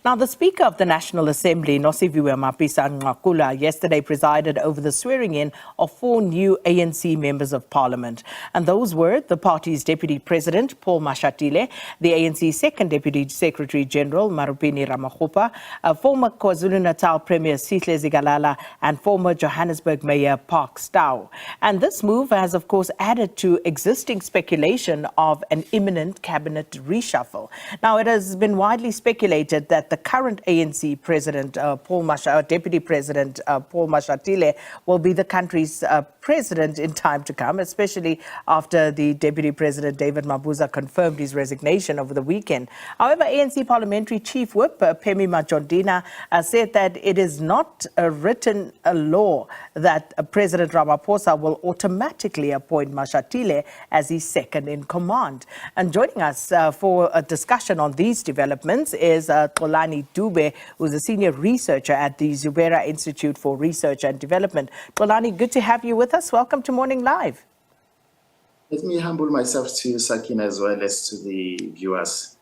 Now, the Speaker of the National Assembly, Nosiviwe Mapisa-Nqakula, yesterday presided over the swearing-in of 4 new ANC members of Parliament. And those were the party's Deputy President, Paul Mashatile, the ANC's Second Deputy Secretary-General, Marupini Ramakgopa, former KwaZulu-Natal Premier Sihle Zikalala, and former Johannesburg Mayor Park Stow. And this move has, of course, added to existing speculation of an imminent cabinet reshuffle. Now, it has been widely speculated that the current ANC President, Deputy President Paul Mashatile, will be the country's president in time to come, especially after the Deputy President David Mabuza confirmed his resignation over the weekend. However, ANC Parliamentary Chief Whip Phemi Majondina said that it is not a written law that President Ramaphosa will automatically appoint Mashatile as his second in command. And joining us for a discussion on these developments is Xolani Dube, who's a senior researcher at the Zubera Institute for Research and Development. Xolani, good to have you with us. Welcome to Morning Live. Let me humble myself to you, Sakina, as well as to the viewers.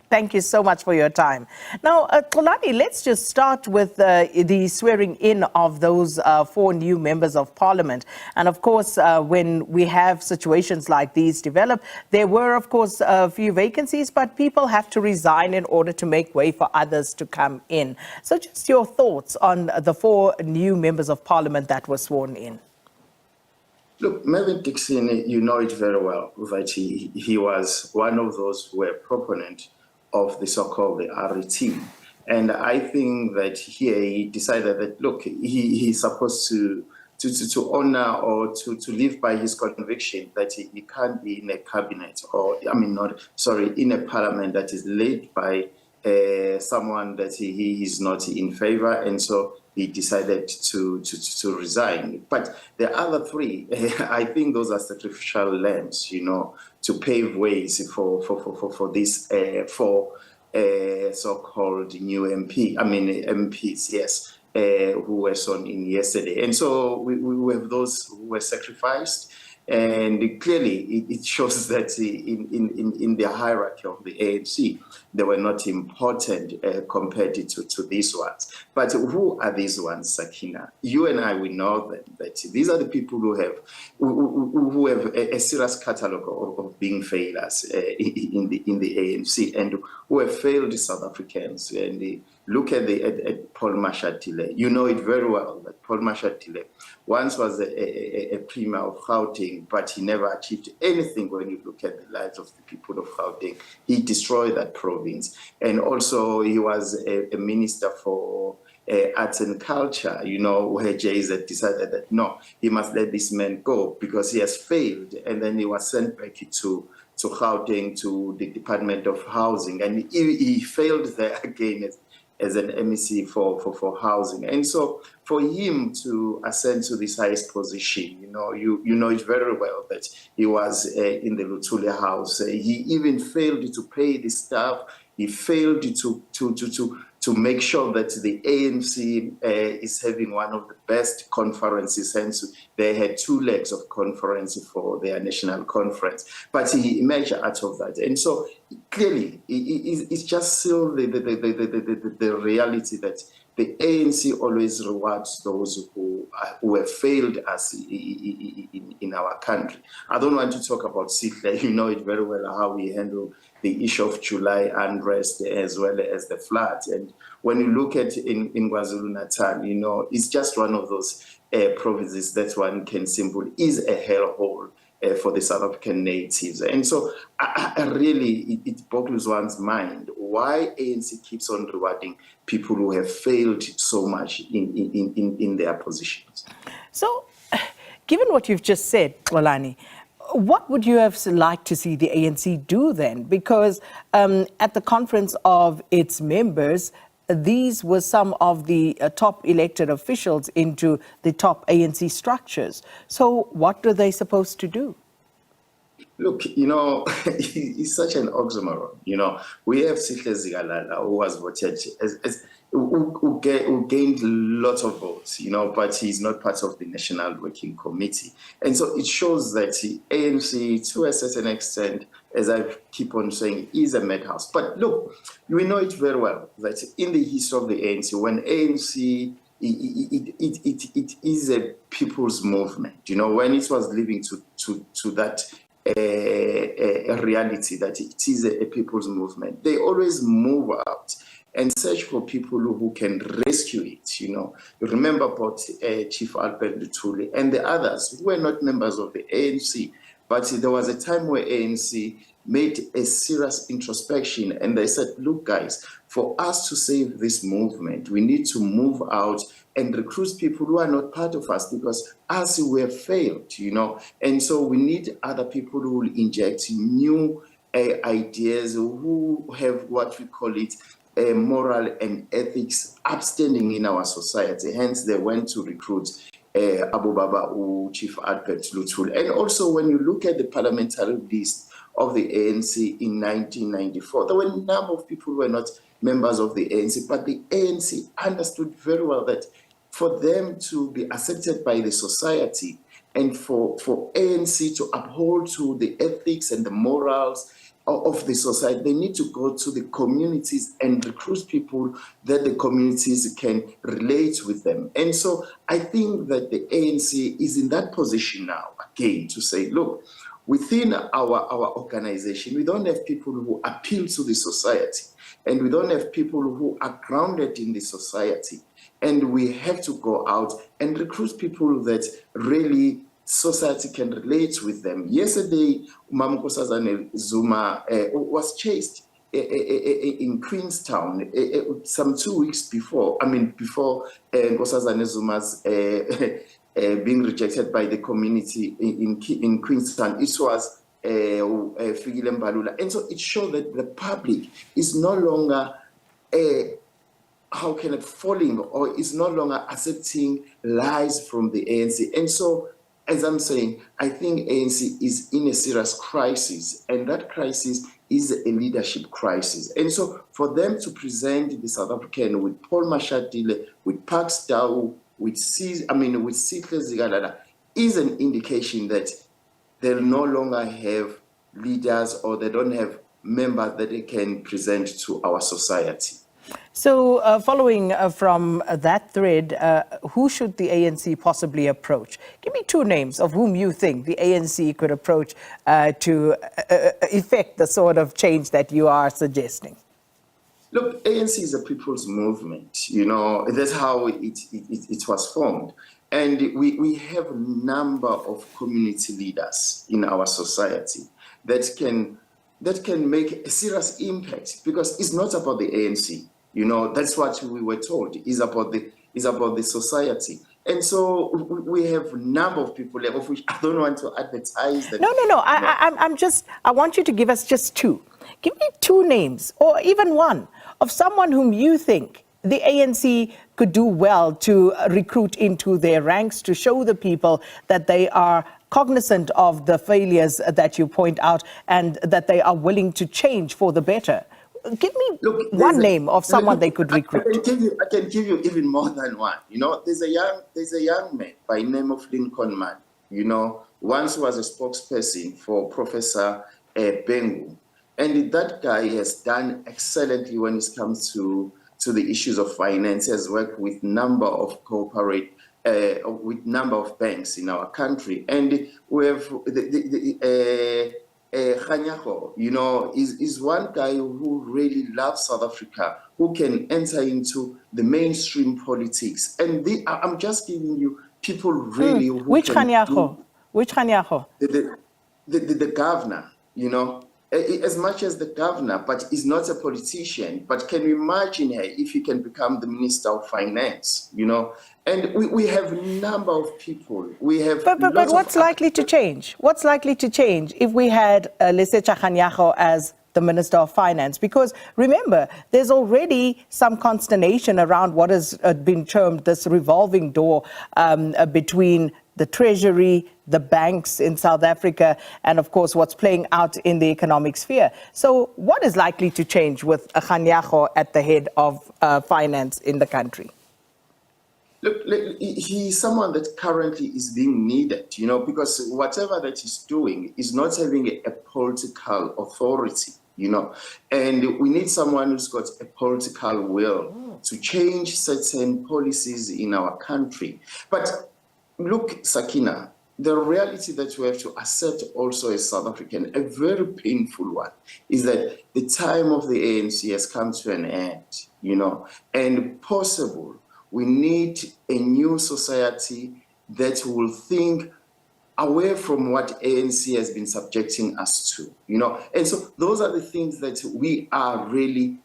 Thank you so much for your time. Now, Xolani, let's just start with the swearing in of those 4 new members of Parliament. And of course, when we have situations like these develop, there were, of course, a few vacancies, but people have to resign in order to make way for others to come in. So just your thoughts on the 4 new members of Parliament that were sworn in. Look, Mervyn Dixon, you know it very well, that he was one of those who were proponent of the so-called RET. And I think that here he decided that, look, he's supposed to honor or to live by his conviction that he can't be in a cabinet in a parliament that is led by someone that he is not in favor. And so he decided to resign. But the other 3, I think those are sacrificial lambs, to pave ways for this so-called new MPs, yes, who were sworn in yesterday. And so we have those who were sacrificed. And clearly, it shows that in the hierarchy of the ANC, they were not important compared to these ones. But who are these ones, Sakina? You and I, we know that these are the people who have a serious catalogue of being failures in the ANC, and who have failed South Africans. And look at Paul Mashatile. You know it very well that Paul Mashatile once was a premier of Gauteng, but he never achieved anything when you look at the lives of the people of Gauteng. He destroyed that province. And also he was a minister for arts and culture, where JZ decided that, no, he must let this man go because he has failed. And then he was sent back to Gauteng, to the Department of Housing. And he failed there again as an MEC for housing. And so for him to ascend to this highest position, you know it very well that he was in the Luthuli House. He even failed to pay the staff. He failed to make sure that the ANC is having one of the best conferences. Hence, they had 2 legs of conference for their national conference. But he emerged out of that. And so clearly, it's just still the reality that the ANC always rewards those who have failed us in our country. I don't want to talk about Sihle. You know it very well how we handle the issue of July unrest as well as the floods. And when you look at in KwaZulu-Natal, it's just one of those provinces that one can simply is a hellhole for the South African natives. And so it boggles one's mind why ANC keeps on rewarding people who have failed so much in their positions. So, given what you've just said, Xolani, what would you have liked to see the ANC do then? Because at the conference of its members, these were some of the top elected officials into the top ANC structures. So what are they supposed to do? Look, it's such an oxymoron. We have Sihle Zikalala, who was voted who gained lots of votes, but he's not part of the National Working Committee. And so it shows that the ANC, to a certain extent, as I keep on saying, is a madhouse. But look, we know it very well that in the history of the ANC, when ANC, it is a people's movement, when it was living to that a reality that it is a people's movement, they always move out and search for people who can rescue it. You remember about Chief Albert Luthuli and the others who were not members of the ANC, but there was a time where ANC made a serious introspection and they said, look guys, for us to save this movement, we need to move out and recruit people who are not part of us, because us, we have failed, and so we need other people who will inject new ideas, who have what we call it moral and ethics upstanding in our society. Hence, they went to recruit Abu Baba, Chief Albert Luthuli. And also, when you look at the parliamentary list of the ANC in 1994, there were a number of people who were not members of the ANC, but the ANC understood very well that for them to be accepted by the society and for ANC to uphold to the ethics and the morals of the society, they need to go to the communities and recruit people that the communities can relate with them. And so I think that the ANC is in that position now, again, to say, look, within our organization, we don't have people who appeal to the society, and we don't have people who are grounded in the society. And we have to go out and recruit people that really society can relate with them. Yesterday, Nkosazana Zuma was chased in Queenstown some 2 weeks before. Before Nkosazana Zuma's being rejected by the community in Queenstown. It was Fikile Mbalula. And so it showed that the public is no longer falling, or is no longer accepting lies from the ANC. And so, as I'm saying, I think ANC is in a serious crisis, and that crisis is a leadership crisis. And so for them to present the South African with Paul Mashatile, with Pax Dau, with Sihle Zikalala, is an indication that they no longer have leaders, or they don't have members that they can present to our society. So following from that thread, who should the ANC possibly approach? Give me two names of whom you think the ANC could approach to effect the sort of change that you are suggesting. Look, ANC is a people's movement. That's how it was formed. And we have a number of community leaders in our society that can make a serious impact, because it's not about the ANC. That's what we were told. It's about the society. And so we have a number of people, of which I don't want to advertise them. No. I want you to give us just two. Give me two names, or even one, of someone whom you think the ANC could do well to recruit into their ranks, to show the people that they are cognizant of the failures that you point out, and that they are willing to change for the better. Give me one name of someone they could recruit. I can give you even more than one. There's a young man by the name of Lincoln Man. Once was a spokesperson for Professor Bengu, and that guy has done excellently when it comes to the issues of finance. He has worked with number of with number of banks in our country, and we have Khanyago, is one guy who really loves South Africa, who can enter into the mainstream politics. And I'm just giving you people really who Which Khanyago? Which Khanyago? The governor, as much as the governor, but is not a politician. But can you imagine her if he can become the Minister of Finance, And we have a number of people. We have. But what's likely to change? What's likely to change if we had Lesetja Khanyago as the Minister of Finance? Because remember, there's already some consternation around what has been termed this revolving door between the treasury, the banks in South Africa, and of course what's playing out in the economic sphere. So what is likely to change with Kganyago at the head of finance in the country? Look, he's someone that currently is being needed, you know, because whatever that he's doing is not having a political authority, you know, and we need someone who's got a political will to change certain policies in our country. But look, Sakina, the reality that we have to accept also as South African, a very painful one, is that the time of the ANC has come to an end, you know, and possible. We need a new society that will think away from what ANC has been subjecting us to, you know. And so those are the things that we are really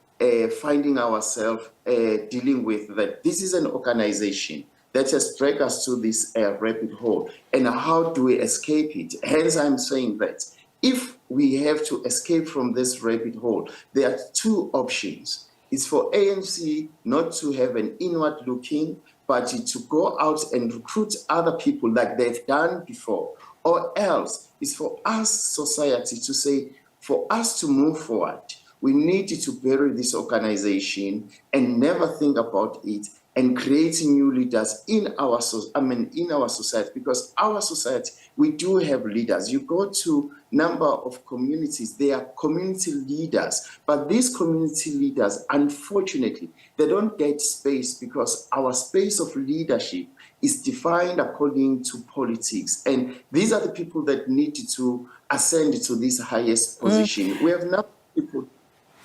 finding ourselves dealing with, that this is an organization that has dragged us to this rabbit hole. And how do we escape it? Hence, I'm saying that if we have to escape from this rabbit hole, there are two options. It's for ANC not to have an inward looking, but to go out and recruit other people like they've done before. Or else it's for us, society, to say, for us to move forward, we need to bury this organization and never think about it, and creating new leaders in our society, because our society, we do have leaders. You go to number of communities, they are community leaders, but these community leaders, unfortunately, they don't get space because our space of leadership is defined according to politics. And these are the people that need to ascend to this highest position. We have enough people.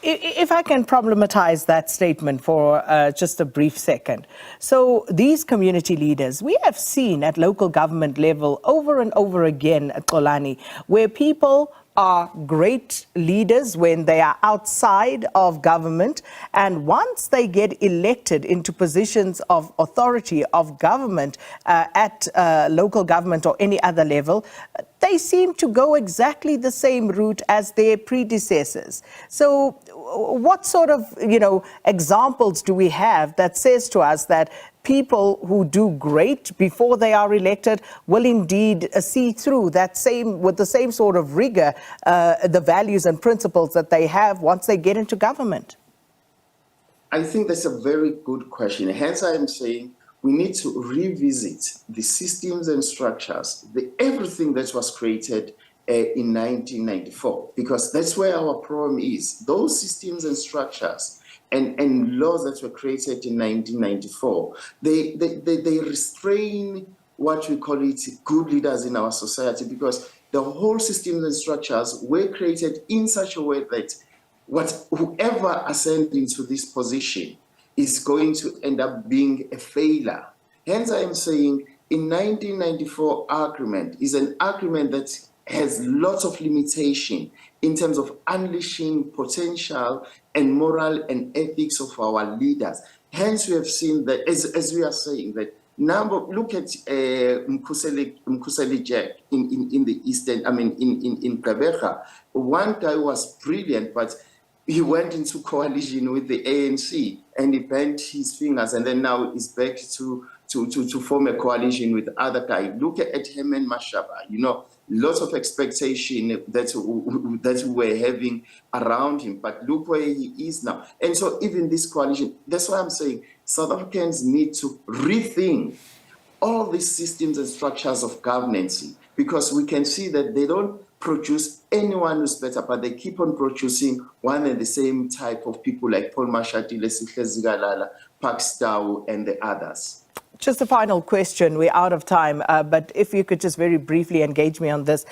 If I can problematize that statement for just a brief second. So these community leaders, we have seen at local government level over and over again at Xolani, where people are great leaders when they are outside of government, and once they get elected into positions of authority of government at local government or any other level, they seem to go exactly the same route as their predecessors. So what sort of, examples do we have that says to us that people who do great before they are elected will indeed see through that with the same sort of rigor, the values and principles that they have once they get into government? I think that's a very good question. Hence, I am saying we need to revisit the systems and structures, everything that was created in 1994, because that's where our problem is. Those systems and structures and laws that were created in 1994, they restrain what we call it good leaders in our society, because the whole systems and structures were created in such a way that whoever ascends into this position is going to end up being a failure. Hence, I am saying in 1994 agreement is an agreement that has lots of limitation in terms of unleashing potential and moral and ethics of our leaders. Hence, we have seen that, as we are saying, that look at Mkhuseli Jack in the Eastern, in Gqeberha. One guy was brilliant, but he went into coalition with the ANC and he bent his fingers, and then now he's back to form a coalition with other guys. Look at Herman Mashaba, lots of expectation that we were having around him, but look where he is now. And so even this coalition, that's why I'm saying South Africans need to rethink all these systems and structures of governance, because we can see that they don't produce anyone who's better, but they keep on producing one and the same type of people like Paul Mashatile, Sihle Zikalala, Pakstow, and the others. Just a final question. We're out of time, but if you could just very briefly engage me on this.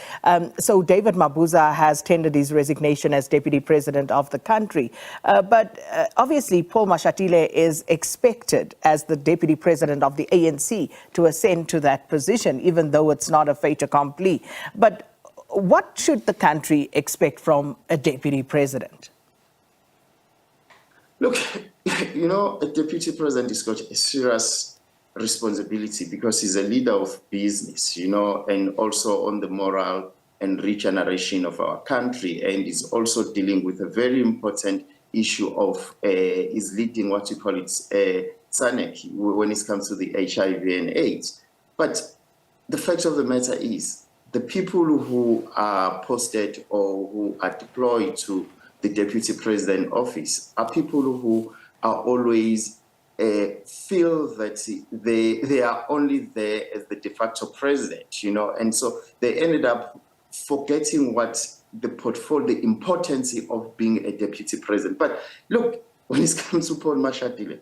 So David Mabuza has tendered his resignation as Deputy President of the country. But obviously, Paul Mashatile is expected as the Deputy President of the ANC to ascend to that position, even though it's not a fait accompli. But what should the country expect from a Deputy President? Look, a Deputy President has got a serious responsibility because he's a leader of business, and also on the moral and regeneration of our country, and is also dealing with a very important issue of is leading what you call it SANEC when it comes to the HIV and AIDS. But the fact of the matter is, the people who are posted or who are deployed to the deputy president office are people who are always feel that they are only there as the de facto president, you know, and so they ended up forgetting what the portfolio, the importance of being a deputy president. But look, when it comes to Paul Mashatile,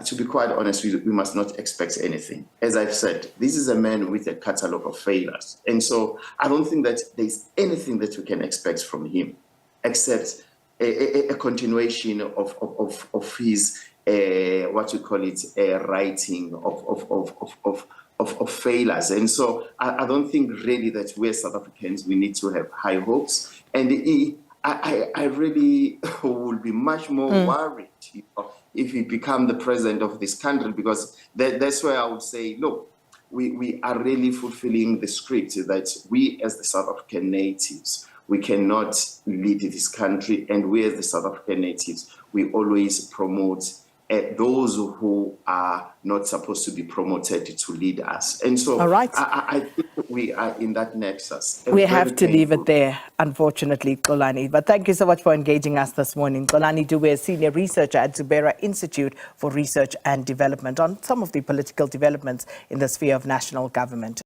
to be quite honest, we must not expect anything. As I've said, this is a man with a catalogue of failures. And so I don't think that there's anything that we can expect from him, except a continuation of his, what you call it, writing of failures. And so I don't think really that we as South Africans, we need to have high hopes. And I really will be much more worried if he become the president of this country, because that's where I would say, look, we are really fulfilling the script that we as the South African natives, we cannot lead this country, and we as the South African natives, we always promote those who are not supposed to be promoted to lead us. And so all right. I think we are in that nexus. We have to leave it there, unfortunately, Xolani. But thank you so much for engaging us this morning. Xolani Dube, Senior Researcher at Zubera Institute for Research and Development, on some of the political developments in the sphere of national government.